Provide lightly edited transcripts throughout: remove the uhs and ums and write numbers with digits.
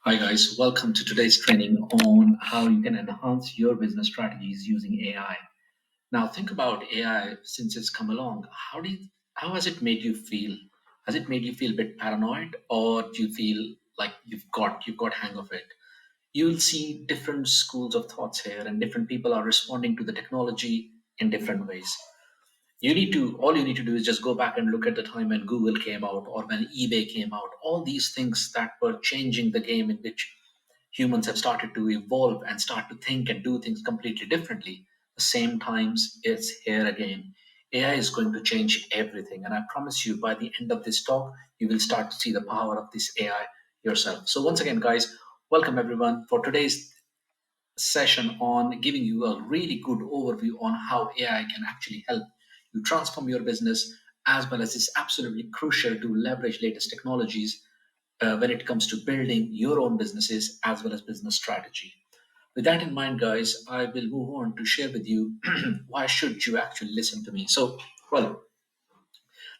Hi, guys. Welcome to today's training on how you can enhance your business strategies using AI. Now, think about AI since it's come along. How has it made you feel? Has it made you feel a bit paranoid, or do you feel like you've got hang of it? You'll see different schools of thoughts here, and different people are responding to the technology in different ways. All you need to do is just go back and look at the time when Google came out or when eBay came out. All these things that were changing the game, in which humans have started to evolve and start to think and do things completely differently. The same times it's here again. AI is going to change everything, and I promise you, by the end of this talk, you will start to see the power of this AI yourself. So, once again, guys, welcome everyone for today's session on giving you a really good overview on how AI can actually help you transform your business, as well as it's absolutely crucial to leverage latest technologies when it comes to building your own businesses as well as business strategy. With that in mind, guys, I will move on to share with you why should you actually listen to me. So, well,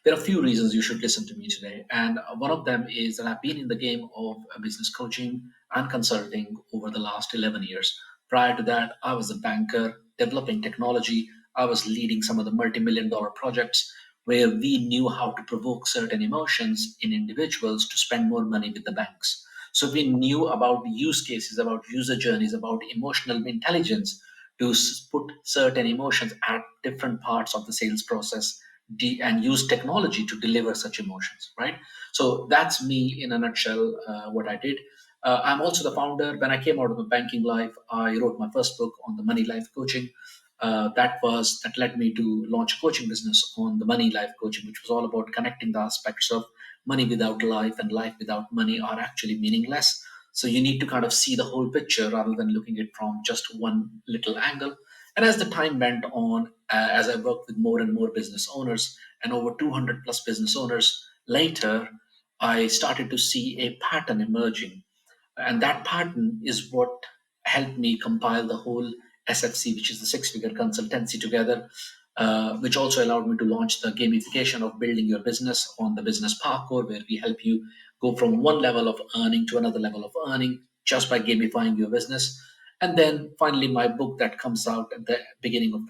there are a few reasons you should listen to me today, and one of them is that I've been in the game of business coaching and consulting over the last 11 years. Prior to that, I was a banker developing technology. I was leading some of the multi-million dollar projects where we knew how to provoke certain emotions in individuals to spend more money with the banks. So we knew about the use cases, about user journeys, about emotional intelligence to put certain emotions at different parts of the sales process and use technology to deliver such emotions, right? So that's me in a nutshell, what I did. I'm also the founder. When I came out of the banking life, I wrote my first book on the money life coaching. That led me to launch a coaching business on the money life coaching, which was all about connecting the aspects of money without life and life without money are actually meaningless. So you need to kind of see the whole picture rather than looking at it from just one little angle. And as the time went on, as I worked with more and more business owners and over 200 plus business owners later, I started to see a pattern emerging. And that pattern is what helped me compile the whole SFC, which is the six figure consultancy together, which also allowed me to launch the gamification of building your business on the business parkour, where we help you go from one level of earning to another level of earning just by gamifying your business. And then finally, my book that comes out at the beginning of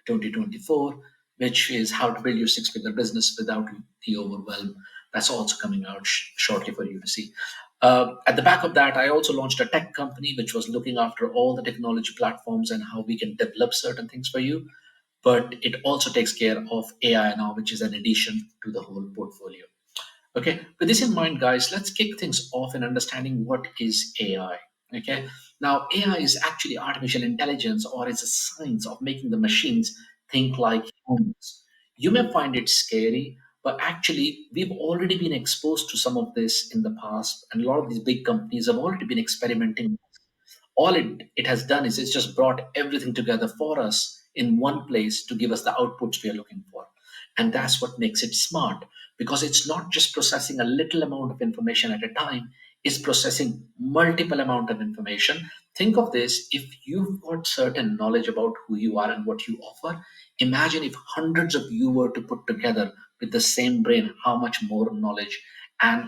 2024, which is How to Build Your Six Figure Business Without the Overwhelm. That's also coming out shortly for you to see. At the back of that, I also launched a tech company which was looking after all the technology platforms and how we can develop certain things for you. But it also takes care of AI now, which is an addition to the whole portfolio. Okay, with this in mind, guys, let's kick things off in understanding what is AI. Okay, now AI is actually artificial intelligence, or it's a science of making the machines think like humans. You may find it scary, but actually, we've already been exposed to some of this in the past, and a lot of these big companies have already been experimenting. All it has done is it's just brought everything together for us in one place to give us the outputs we are looking for. And that's what makes it smart, because it's not just processing a little amount of information at a time, it's processing multiple amount of information. Think of this: if you've got certain knowledge about who you are and what you offer, imagine if hundreds of you were to put together with the same brain, how much more knowledge and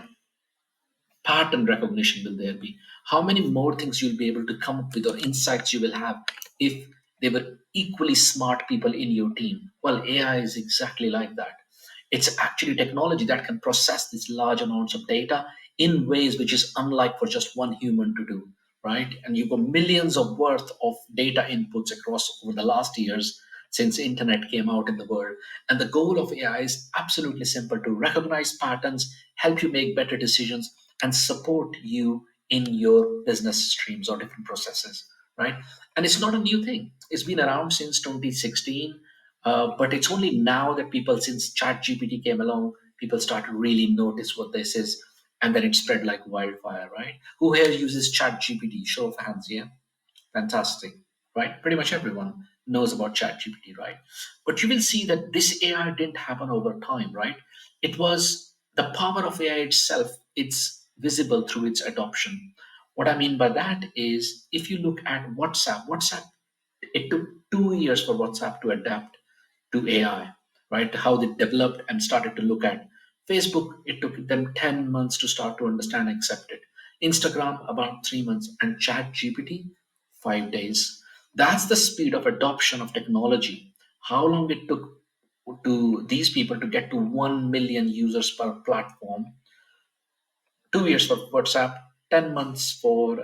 pattern recognition will there be? How many more things you'll be able to come up with, or insights you will have, if they were equally smart people in your team? Well, AI is exactly like that. It's actually technology that can process these large amounts of data in ways which is unlike for just one human to do, right? And you've got millions of worth of data inputs across over the last years since internet came out in the world. And the goal of AI is absolutely simple: to recognize patterns, help you make better decisions, and support you in your business streams or different processes, right? And it's not a new thing. It's been around since 2016, but it's only now that people, since ChatGPT came along, people start to really notice what this is, and then it spread like wildfire, right? Who here uses ChatGPT? Show of hands, yeah? Fantastic, right? Pretty much everyone knows about ChatGPT, right? But you will see that this AI didn't happen over time, right? It was the power of AI itself. It's visible through its adoption. What I mean by that is, if you look at WhatsApp, it took 2 years for WhatsApp to adapt to AI, right? How they developed and started to look at Facebook. It took them 10 months to start to understand and accept it. Instagram about 3 months, and ChatGPT 5 days. That's the speed of adoption of technology. How long it took to these people to get to 1 million users per platform? 2 years for WhatsApp, 10 months for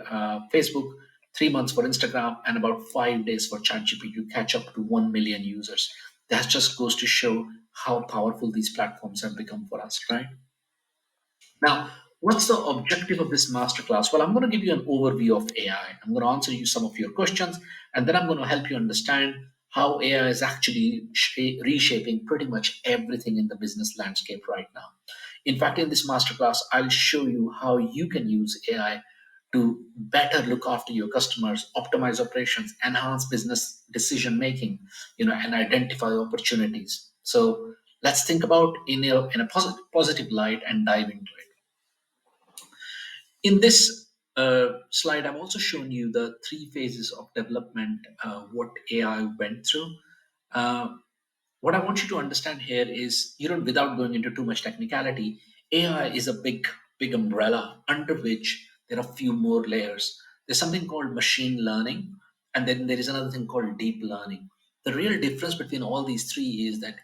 Facebook, 3 months for Instagram, and about 5 days for ChatGPT to catch up to 1 million users. That just goes to show how powerful these platforms have become for us, right? Now, what's the objective of this masterclass? Well, I'm going to give you an overview of AI. I'm going to answer you some of your questions, and then I'm going to help you understand how AI is actually reshaping pretty much everything in the business landscape right now. In fact, in this masterclass, I'll show you how you can use AI to better look after your customers, optimize operations, enhance business decision making, and identify opportunities. So let's think about in a positive light and dive into it. In this slide, I've also shown you the three phases of development, what AI went through. Uh, what I want you to understand here is, without going into too much technicality, AI is a big umbrella under which there are a few more layers. There's something called machine learning, and then there is another thing called deep learning. The real difference between all these three is that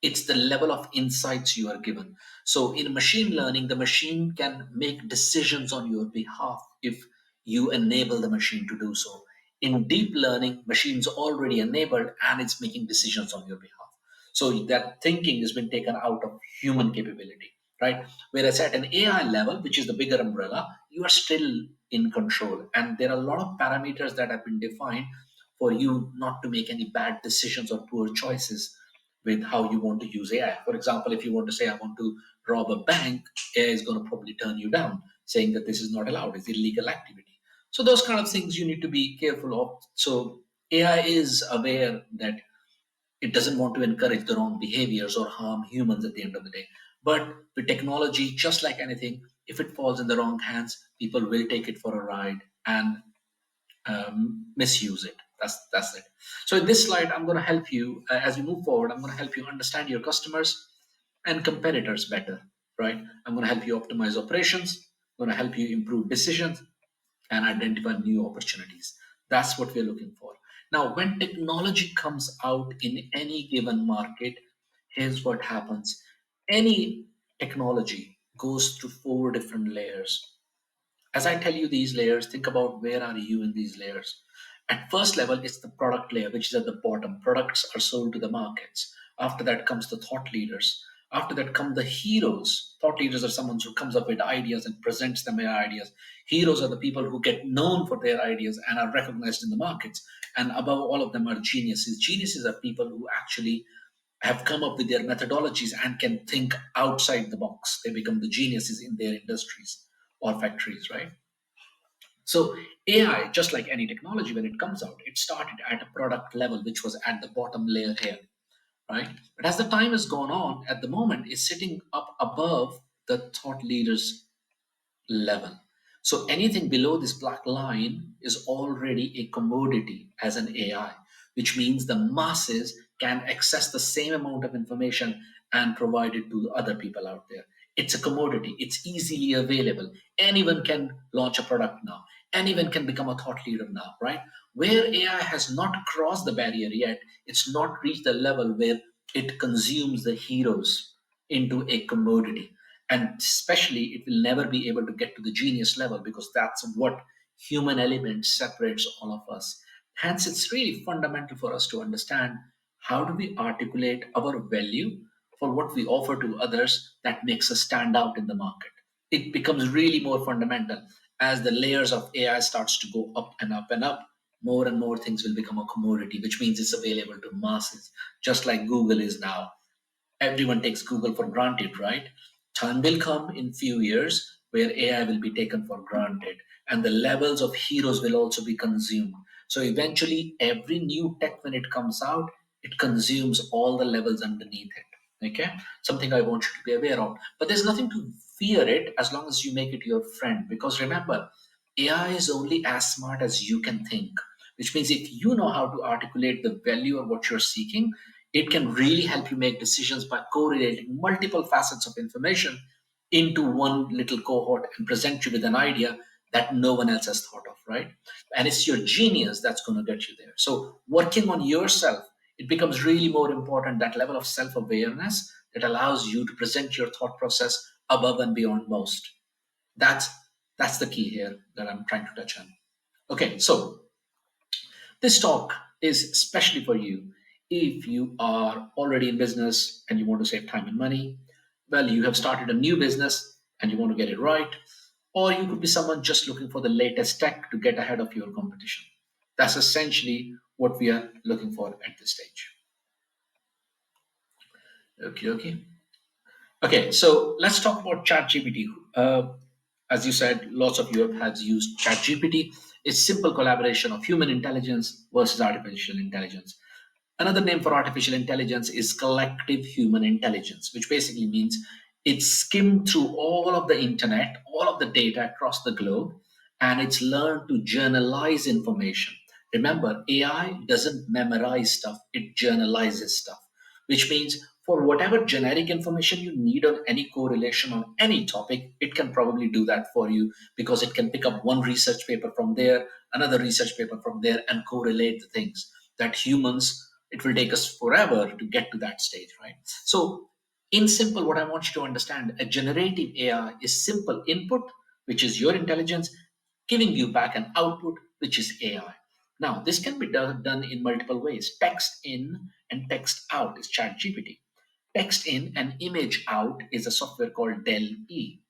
it's the level of insights you are given. So in machine learning, the machine can make decisions on your behalf if you enable the machine to do so. In deep learning, machines already enabled and it's making decisions on your behalf. So that thinking has been taken out of human capability, right? Whereas at an AI level, which is the bigger umbrella, you are still in control, and there are a lot of parameters that have been defined for you not to make any bad decisions or poor choices with how you want to use AI. For example, if you want to say, I want to rob a bank, AI is going to probably turn you down, saying that this is not allowed, it's illegal activity. So, those kind of things you need to be careful of. So, AI is aware that it doesn't want to encourage the wrong behaviors or harm humans at the end of the day. But with technology, just like anything, if it falls in the wrong hands, people will take it for a ride and misuse it. That's it. So in this slide, I'm going to help you as we move forward. I'm going to help you understand your customers and competitors better. Right? I'm going to help you optimize operations. I'm going to help you improve decisions and identify new opportunities. That's what we're looking for. Now, when technology comes out in any given market, here's what happens. Any technology goes through four different layers. As I tell you these layers, think about where are you in these layers. At first level, it's the product layer, which is at the bottom. Products are sold to the markets. After that comes the thought leaders. After that come the heroes. Thought leaders are someone who comes up with ideas and presents them their ideas. Heroes are the people who get known for their ideas and are recognized in the markets. And above all of them are geniuses. Geniuses are people who actually have come up with their methodologies and can think outside the box. They become the geniuses in their industries or factories, right? So AI, just like any technology, when it comes out, it started at a product level, which was at the bottom layer here, right? But as the time has gone on, at the moment, it's sitting up above the thought leaders level. So anything below this black line is already a commodity as an AI, which means the masses can access the same amount of information and provide it to other people out there. It's a commodity, it's easily available. Anyone can launch a product now, anyone can become a thought leader now, right? Where AI has not crossed the barrier yet, it's not reached the level where it consumes the heroes into a commodity, and especially it will never be able to get to the genius level because that's what human element separates all of us. Hence it's really fundamental for us to understand how do we articulate our value for what we offer to others that makes us stand out in the market. It becomes really more fundamental as the layers of AI starts to go up and up and up. More and more things will become a commodity, which means it's available to masses, just like Google is now. Everyone takes Google for granted, right? Time will come in few years where AI will be taken for granted and the levels of heroes will also be consumed. So eventually every new tech when it comes out, it consumes all the levels underneath it. Okay? Something I want you to be aware of. But there's nothing to fear it as long as you make it your friend. Because remember, AI is only as smart as you can think, which means if you know how to articulate the value of what you're seeking, it can really help you make decisions by correlating multiple facets of information into one little cohort and present you with an idea that no one else has thought of, right? And it's your genius that's going to get you there. So working on yourself, it becomes really more important, that level of self-awareness that allows you to present your thought process above and beyond most. That's that's the key here that I'm trying to touch on. Okay, so this talk is especially for you if you are already in business and you want to save time and money. Well, you have started a new business and you want to get it right. Or you could be someone just looking for the latest tech to get ahead of your competition. That's essentially what we are looking for at this stage. Okay, okay. Okay, so let's talk about ChatGPT. As you said, lots of you have used ChatGPT. It's simple collaboration of human intelligence versus artificial intelligence. Another name for artificial intelligence is collective human intelligence, which basically means it's skimmed through all of the internet, all of the data across the globe, and it's learned to journalize information. Remember, AI doesn't memorize stuff, it journalizes stuff, which means for whatever generic information you need on any correlation on any topic, it can probably do that for you because it can pick up one research paper from there, another research paper from there, and correlate the things that humans, it will take us forever to get to that stage, right? So in simple, what I want you to understand, a generative AI is simple input, which is your intelligence, giving you back an output, which is AI. Now this can be done in multiple ways. Text in and text out is ChatGPT. Text in and image out is a software called Dell E.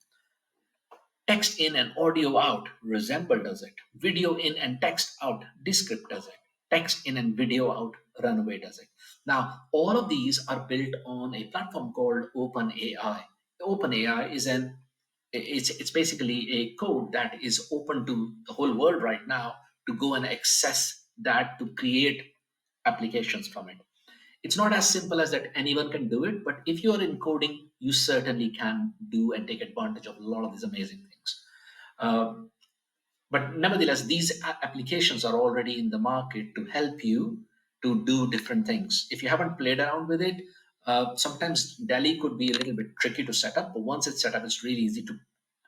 Text in and audio out, Resemble does it. Video in and text out, Descript does it. Text in and video out, Runway does it. Now, all of these are built on a platform called OpenAI. OpenAI is it's basically a code that is open to the whole world right now to go and access that to create applications from it. It's not as simple as that anyone can do it, but if you're in coding, you certainly can do and take advantage of a lot of these amazing things. Um, but nevertheless, these applications are already in the market to help you to do different things. If you haven't played around with it, sometimes Delhi could be a little bit tricky to set up, but once it's set up, it's really easy to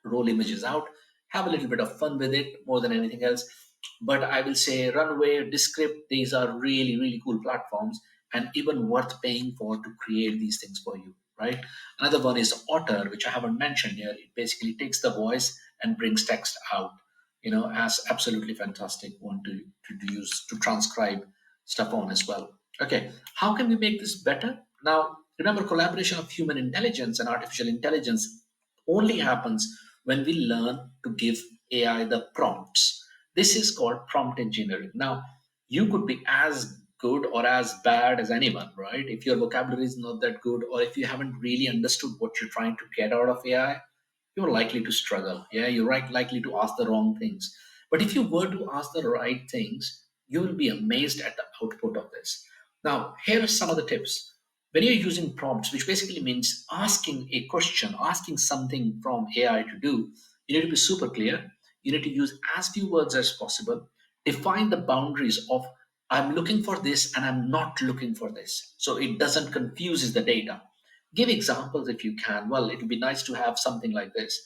roll images out, have a little bit of fun with it more than anything else. But I will say Runway, Descript, these are really, really cool platforms and even worth paying for to create these things for you, right? Another one is Otter, which I haven't mentioned here. It basically takes the voice and brings text out, as absolutely fantastic one to use to transcribe stuff on as well. Okay, how can we make this better? Now, remember, collaboration of human intelligence and artificial intelligence only happens when we learn to give AI the prompts. This is called prompt engineering. Now, you could be as good or as bad as anyone, right? If your vocabulary is not that good, or if you haven't really understood what you're trying to get out of AI, you're likely to struggle. Yeah, you're likely to ask the wrong things. But if you were to ask the right things, you will be amazed at the output of this. Now, here are some of the tips. When you're using prompts, which basically means asking a question, asking something from AI to do, you need to be super clear. You need to use as few words as possible. Define the boundaries of I'm looking for this and I'm not looking for this. So it doesn't confuse the data. Give examples if you can. Well, it would be nice to have something like this.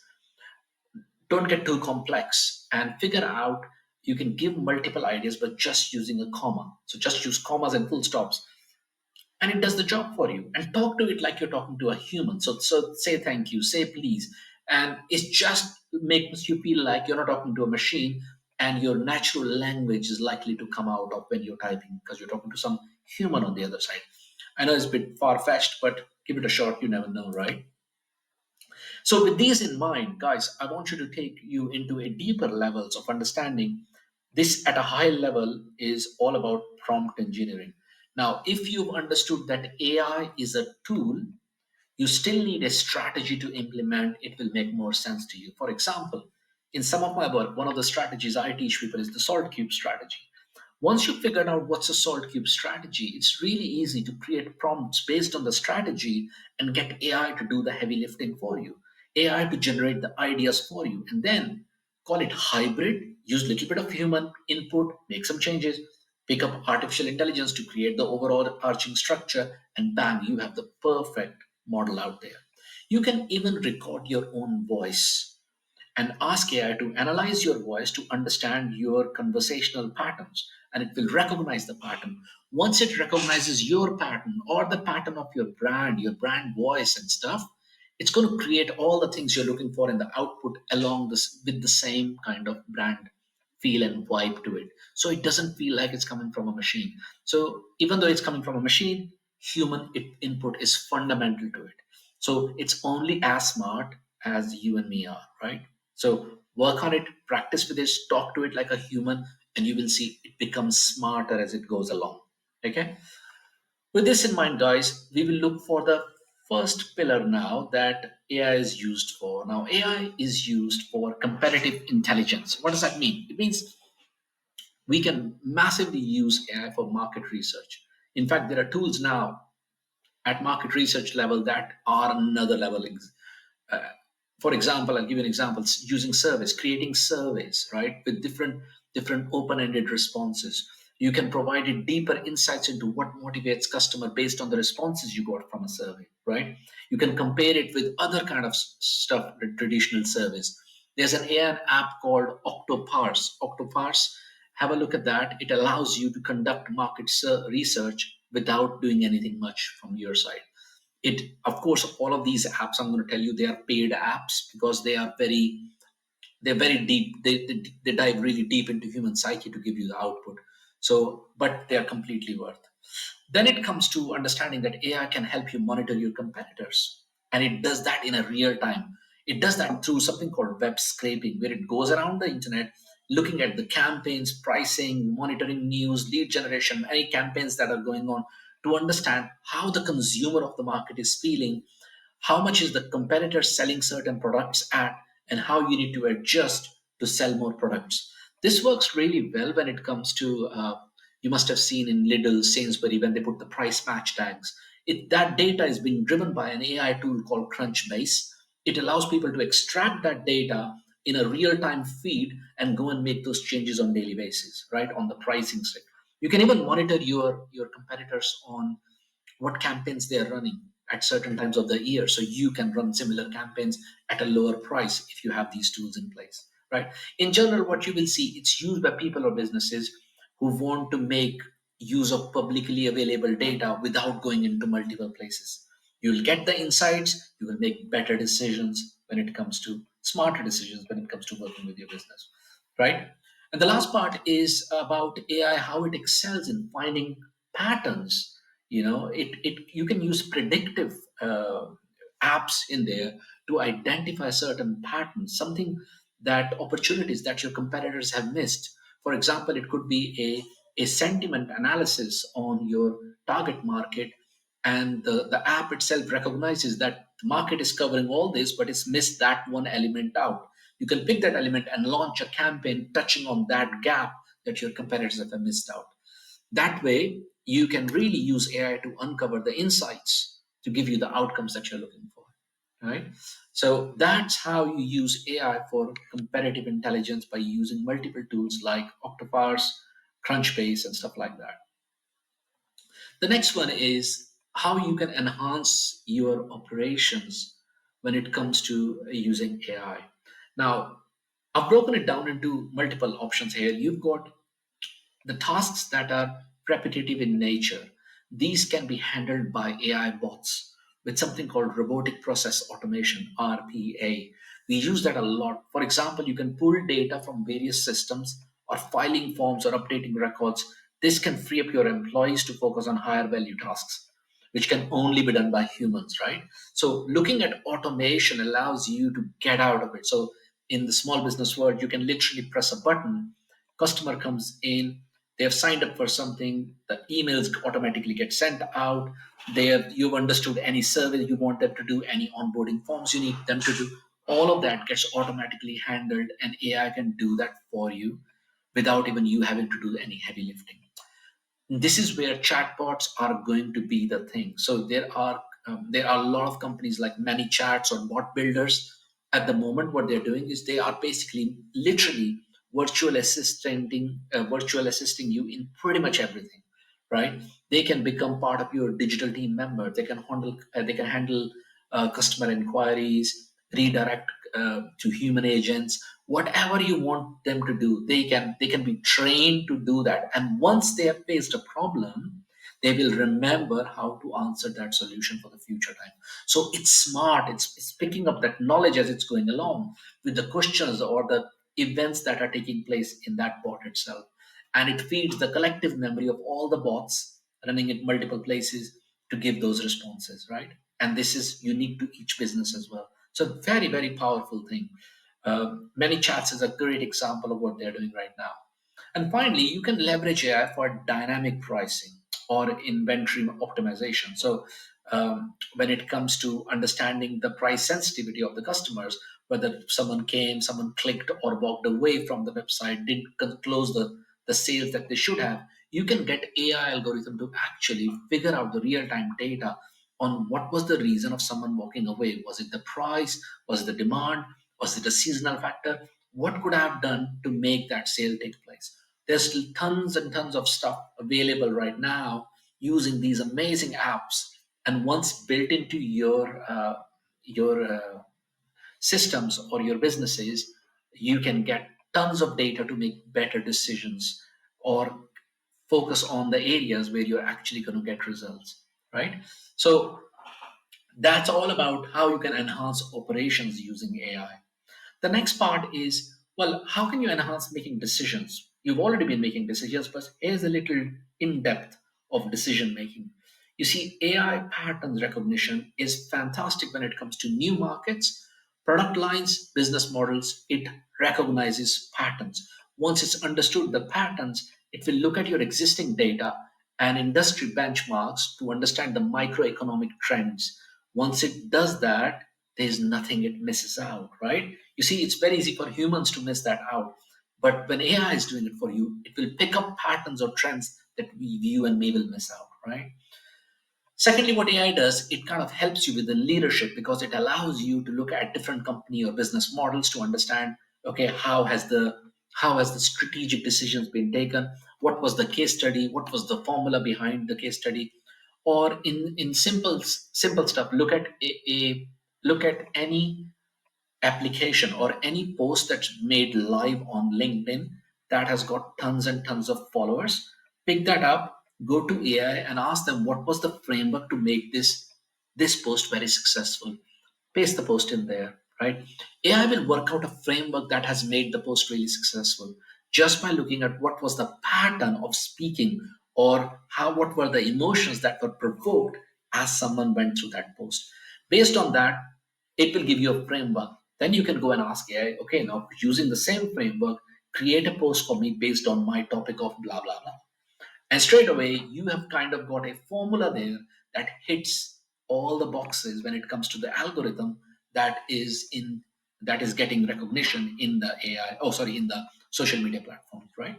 Don't get too complex and figure out you can give multiple ideas but just using a comma. So just use commas and full stops and it does the job for you. And talk to it like you're talking to a human. So say thank you, say please. And it just makes you feel like you're not talking to a machine and your natural language is likely to come out of when you're typing because you're talking to some human on the other side. I know it's a bit far fetched, but give it a shot. You never know, right? So, with these in mind, guys, I want you to take you into a deeper levels of understanding. This at a high level is all about prompt engineering. Now, if you've understood that AI is a tool, you still need a strategy to implement. It will make more sense to you. For example, in some of my work, one of the strategies I teach people is the salt cube strategy. Once you've figured out what's a salt cube strategy, it's really easy to create prompts based on the strategy and get AI to do the heavy lifting for you, AI to generate the ideas for you, and then call it hybrid, use a little bit of human input, make some changes, pick up artificial intelligence to create the overall arching structure, and bang, you have the perfect model out there. You can even record your own voice and ask AI to analyze your voice to understand your conversational patterns, and it will recognize the pattern. Once it recognizes your pattern or the pattern of your brand voice and stuff, it's going to create all the things you're looking for in the output along this with the same kind of brand feel and vibe to it. So it doesn't feel like it's coming from a machine. So even though it's coming from a machine, input is fundamental to it. So it's only as smart as you and me are, right? So work on it, practice with it, talk to it like a human, and you will see it becomes smarter as it goes along. Okay. With this in mind, guys, we will look for the first pillar now that AI is used for. Now, AI is used for competitive intelligence. What does that mean? It means we can massively use AI for market research. In fact, there are tools now at market research level that are another level. Uh, for example, I'll give you an example. Using surveys, creating surveys, right, with different open-ended responses. You can provide it deeper insights into what motivates customer based on the responses you got from a survey, right? You can compare it with other kind of stuff, the traditional surveys. There's an AI app called Octoparse. Octoparse, have a look at that. It allows you to conduct market research without doing anything much from your side. It, of course, all of these apps I'm going to tell you, they are paid apps because they're very deep. They dive really deep into human psyche to give you the output. So but they are completely worth. Then it comes to understanding that AI can help you monitor your competitors, and it does that in a real time. It does that through something called web scraping, where it goes around the internet looking at the campaigns, pricing, monitoring news, lead generation, any campaigns that are going on, to understand how the consumer of the market is feeling, how much is the competitor selling certain products at, and how you need to adjust to sell more products. This works really well when it comes to, you must have seen in Lidl, Sainsbury, when they put the price match tags. That data is being driven by an AI tool called Crunchbase. It allows people to extract that data in a real-time feed and go and make those changes on daily basis, right, on the pricing side. You can even monitor your competitors on what campaigns they are running at certain times of the year, so you can run similar campaigns at a lower price if you have these tools in place, right? In general, what you will see, it's used by people or businesses who want to make use of publicly available data without going into multiple places. You'll get the insights, you will make better decisions when it comes to smarter decisions when it comes to working with your business, right? And the last part is about AI, how it excels in finding patterns. It you can use predictive apps in there to identify certain patterns, something that opportunities that your competitors have missed. For example, it could be a sentiment analysis on your target market, and the app itself recognizes that the market is covering all this but it's missed that one element out. You can pick that element and launch a campaign touching on that gap that your competitors have missed out. That way, you can really use AI to uncover the insights to give you the outcomes that you're looking for. Right? So that's how you use AI for competitive intelligence, by using multiple tools like Octoparse, Crunchbase, and stuff like that. The next one is how you can enhance your operations when it comes to using AI. Now, I've broken it down into multiple options here. You've got the tasks that are repetitive in nature. These can be handled by AI bots with something called robotic process automation, RPA. We use that a lot. For example, you can pull data from various systems, or filing forms, or updating records. This can free up your employees to focus on higher value tasks, which can only be done by humans, right? So looking at automation allows you to get out of it. So in the small business world, you can literally press a button, customer comes in, they have signed up for something, the emails automatically get sent out, you've understood any survey you want them to do, any onboarding forms you need them to do, all of that gets automatically handled, and AI can do that for you without even you having to do any heavy lifting. This is where chatbots are going to be the thing. So there are a lot of companies like ManyChats or bot builders. At the moment, what they're doing is they are basically literally virtual assisting you in pretty much everything, right? They can become part of your digital team member. They can handle customer inquiries, redirect to human agents, whatever you want them to do, they can be trained to do that. And once they have faced a problem, they will remember how to answer that solution for the future time. So it's smart. It's picking up that knowledge as it's going along with the questions or the events that are taking place in that bot itself. And it feeds the collective memory of all the bots running in multiple places to give those responses, right? And this is unique to each business as well. So very, very powerful thing. Many chats is a great example of what they're doing right now. And finally, you can leverage AI for dynamic pricing or inventory optimization. So, when it comes to understanding the price sensitivity of the customers, whether someone came, someone clicked, or walked away from the website, didn't close the sales that they should have, you can get AI algorithm to actually figure out the real time data on what was the reason of someone walking away. Was it the price? Was it the demand? Was it a seasonal factor? What could I have done to make that sale take place? There's tons and tons of stuff available right now using these amazing apps, and once built into your systems or your businesses, you can get tons of data to make better decisions or focus on the areas where you're actually going to get results, right? So that's all about how you can enhance operations using AI. The next part is, well, how can you enhance making decisions? You've already been making decisions, but here's a little in depth of decision making. You see, AI patterns recognition is fantastic when it comes to new markets, product lines, business models. It recognizes patterns. Once it's understood the patterns, it will look at your existing data and industry benchmarks to understand the microeconomic trends. Once it does that, there's nothing it misses out, right? You see, it's very easy for humans to miss that out. But when AI is doing it for you, it will pick up patterns or trends that we view and may will miss out, right? Secondly, what AI does, it kind of helps you with the leadership because it allows you to look at different company or business models to understand, okay, how has the strategic decisions been taken? What was the case study? What was the formula behind the case study? Or in simple stuff, look at any application or any post that's made live on LinkedIn that has got tons and tons of followers, pick that up, go to AI and ask them what was the framework to make this post very successful. Paste the post in there, right? AI will work out a framework that has made the post really successful just by looking at what was the pattern of speaking or how what were the emotions that were provoked as someone went through that post. Based on that, it will give you a framework. Then you can go and ask AI, okay, now using the same framework, create a post for me based on my topic of blah blah blah. And straight away, you have kind of got a formula there that hits all the boxes when it comes to the algorithm that is in that is getting recognition in the AI, oh sorry, in the social media platforms, right?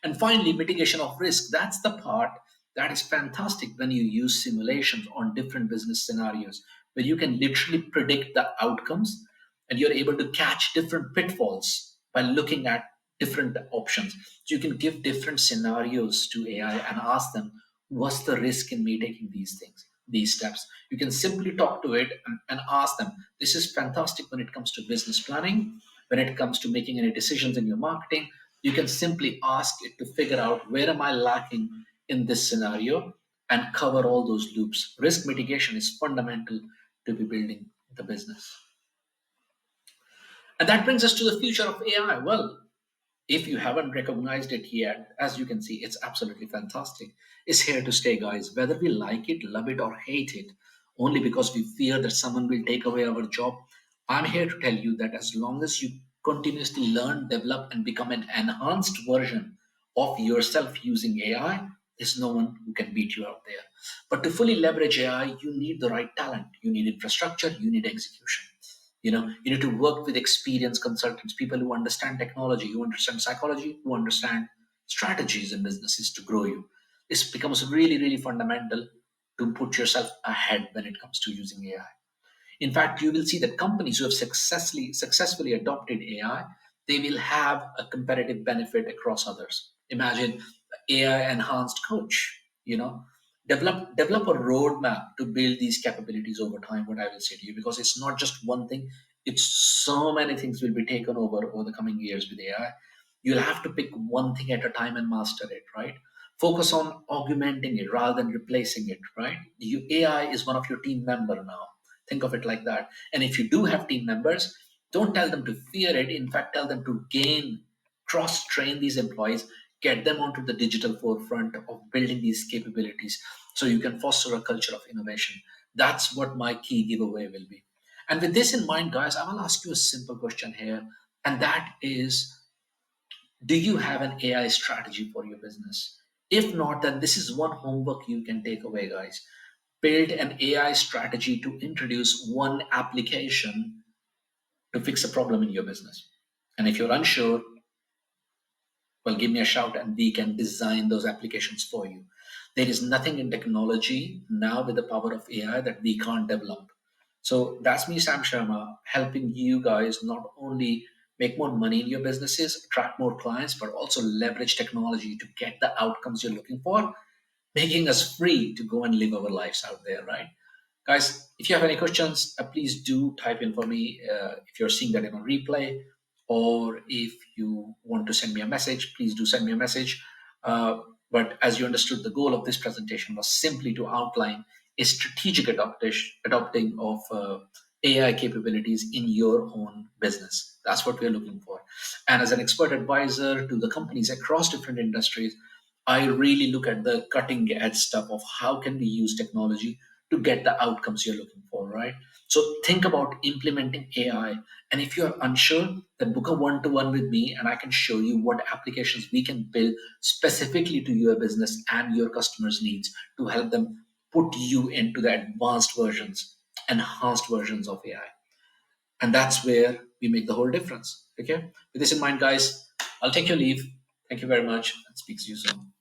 And finally, mitigation of risk. That's the part that is fantastic when you use simulations on different business scenarios, where you can literally predict the outcomes and you're able to catch different pitfalls by looking at different options. So you can give different scenarios to AI and ask them, what's the risk in me taking these things, these steps? You can simply talk to it and ask them. This is fantastic when it comes to business planning, when it comes to making any decisions in your marketing. You can simply ask it to figure out where am I lacking in this scenario and cover all those loops. Risk mitigation is fundamental to be building the business. And that brings us to the future of AI. Well, if you haven't recognized it yet, as you can see, it's absolutely fantastic. It's here to stay, guys. Whether we like it, love it, or hate it, only because we fear that someone will take away our job, I'm here to tell you that as long as you continuously learn, develop, and become an enhanced version of yourself using AI, there's no one who can beat you out there. But to fully leverage AI, you need the right talent, you need infrastructure, you need execution. You need to work with experienced consultants, people who understand technology, who understand psychology, who understand strategies in businesses to grow you. This becomes really, really fundamental to put yourself ahead when it comes to using AI. In fact, you will see that companies who have successfully adopted AI, they will have a competitive benefit across others. Imagine AI enhanced coach, Develop a roadmap to build these capabilities over time, what I will say to you, because it's not just one thing, it's so many things will be taken over the coming years with AI. You'll have to pick one thing at a time and master it, right? Focus on augmenting it rather than replacing it, right? AI is one of your team member now. Think of it like that. And if you do have team members, don't tell them to fear it. In fact, tell them to gain, cross train these employees, get them onto the digital forefront of building these capabilities so you can foster a culture of innovation. That's what my key giveaway will be. And with this in mind, guys, I will ask you a simple question here, and that is, do you have an AI strategy for your business? If not, then this is one homework you can take away, guys. Build an AI strategy to introduce one application to fix a problem in your business. And if you're unsure, well, give me a shout and we can design those applications for you. There is nothing in technology now with the power of AI that we can't develop. So that's me, Sam Sharma, helping you guys not only make more money in your businesses, attract more clients, but also leverage technology to get the outcomes you're looking for, making us free to go and live our lives out there, right? Guys, if you have any questions, please do type in for me. If you're seeing that in a replay, or if you want to send me a message, please do send me a message. But as you understood, the goal of this presentation was simply to outline a strategic adopting of AI capabilities in your own business. That's what we're looking for. And as an expert advisor to the companies across different industries, I really look at the cutting edge stuff of how can we use technology to get the outcomes you're looking for, right? So think about implementing AI. And if you're unsure, then book a one-to-one with me and I can show you what applications we can build specifically to your business and your customers' needs to help them put you into the enhanced versions of AI. And that's where we make the whole difference. Okay. With this in mind, guys, I'll take your leave. Thank you very much and speak to you soon.